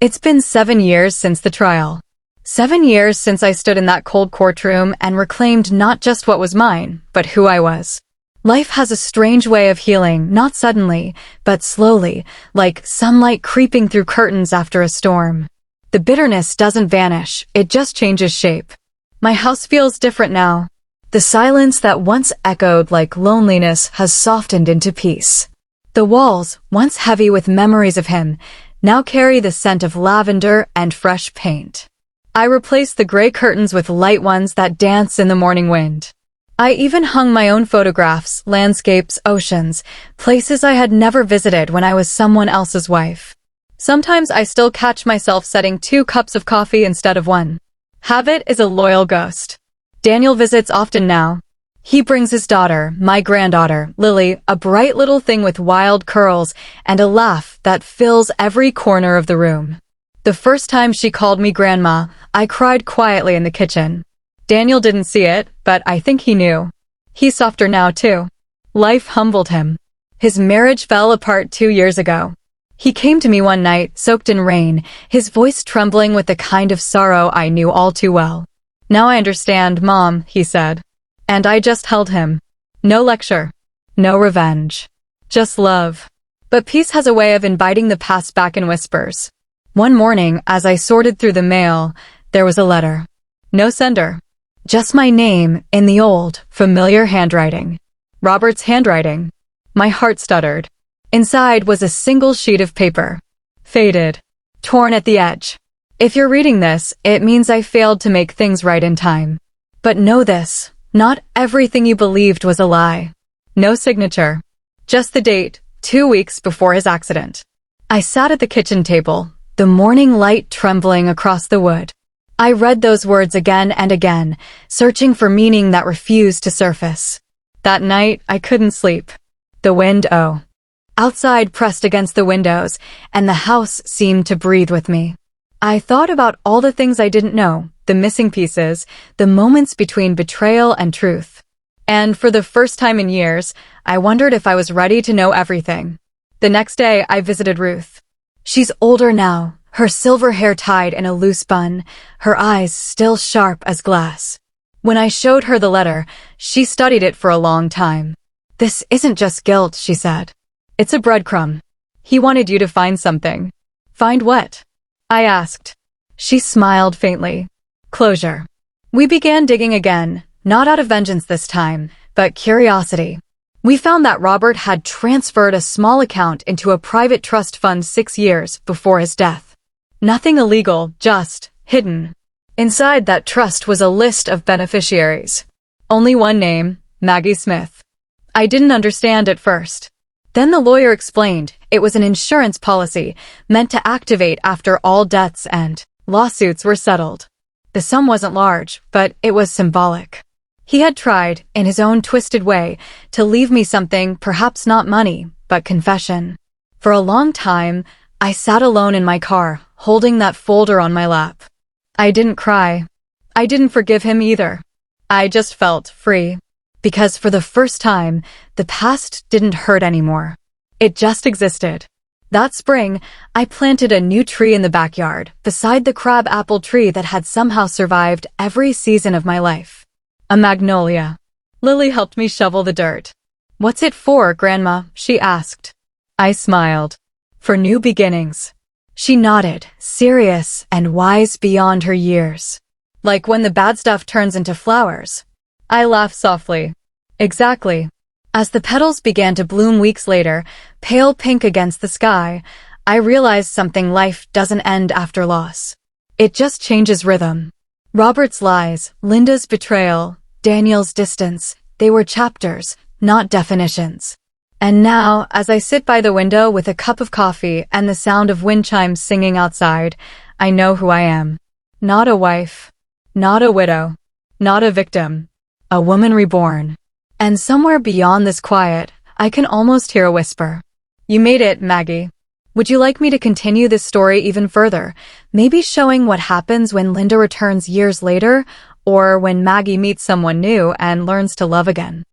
It's been 7 years since the trial. 7 years since I stood in that cold courtroom and reclaimed not just what was mine, but who I was. Life has a strange way of healing, not suddenly, but slowly, like sunlight creeping through curtains after a storm. The bitterness doesn't vanish, it just changes shape. My house feels different now. The silence that once echoed like loneliness has softened into peace. The walls, once heavy with memories of him, now carry the scent of lavender and fresh paint. I replaced the gray curtains with light ones that dance in the morning wind. I even hung my own photographs, landscapes, oceans, places I had never visited when I was someone else's wife. Sometimes I still catch myself setting 2 cups of coffee instead of 1. Habit is a loyal ghost. Daniel visits often now. He brings his daughter, my granddaughter, Lily, a bright little thing with wild curls and a laugh that fills every corner of the room. The first time she called me grandma, I cried quietly in the kitchen. Daniel didn't see it, but I think he knew. He's softer now, too. Life humbled him. His marriage fell apart 2 years ago. He came to me one night, soaked in rain, his voice trembling with the kind of sorrow I knew all too well. "Now I understand, Mom," he said. And I just held him. No lecture. No revenge. Just love. But peace has a way of inviting the past back in whispers. One morning, as I sorted through the mail, there was a letter. No sender. Just my name in the old, familiar handwriting. Robert's handwriting. My heart stuttered. Inside was a single sheet of paper. Faded. Torn at the edge. If you're reading this, it means I failed to make things right in time. But know this, not everything you believed was a lie. No signature. Just the date, 2 weeks before his accident. I sat at the kitchen table, the morning light trembling across the wood. I read those words again and again, searching for meaning that refused to surface. That night, I couldn't sleep. The wind, outside pressed against the windows, and the house seemed to breathe with me. I thought about all the things I didn't know, the missing pieces, the moments between betrayal and truth. And for the first time in years, I wondered if I was ready to know everything. The next day, I visited Ruth. She's older now, her silver hair tied in a loose bun, her eyes still sharp as glass. When I showed her the letter, she studied it for a long time. "This isn't just guilt," she said. "It's a breadcrumb. He wanted you to find something." "Find what?" I asked. She smiled faintly. "Closure." We began digging again, not out of vengeance this time, but curiosity. We found that Robert had transferred a small account into a private trust fund 6 years before his death. Nothing illegal, just hidden. Inside that trust was a list of beneficiaries. Only one name, Maggie Smith. I didn't understand at first. Then the lawyer explained it was an insurance policy meant to activate after all debts and lawsuits were settled. The sum wasn't large, but it was symbolic. He had tried, in his own twisted way, to leave me something, perhaps not money, but confession. For a long time, I sat alone in my car, holding that folder on my lap. I didn't cry. I didn't forgive him either. I just felt free. Because for the first time, the past didn't hurt anymore. It just existed. That spring, I planted a new tree in the backyard, beside the crab apple tree that had somehow survived every season of my life. A magnolia. Lily helped me shovel the dirt. "What's it for, Grandma?" she asked. I smiled. "For new beginnings." She nodded, serious and wise beyond her years. "Like when the bad stuff turns into flowers." I laughed softly. "Exactly." As the petals began to bloom weeks later, pale pink against the sky, I realized something: life doesn't end after loss. It just changes rhythm. Robert's lies, Linda's betrayal, Daniel's distance, they were chapters, not definitions. And now, as I sit by the window with a cup of coffee and the sound of wind chimes singing outside, I know who I am. Not a wife. Not a widow. Not a victim. A woman reborn. And somewhere beyond this quiet, I can almost hear a whisper. "You made it, Maggie." Would you like me to continue this story even further? Maybe showing what happens when Linda returns years later, or when Maggie meets someone new and learns to love again?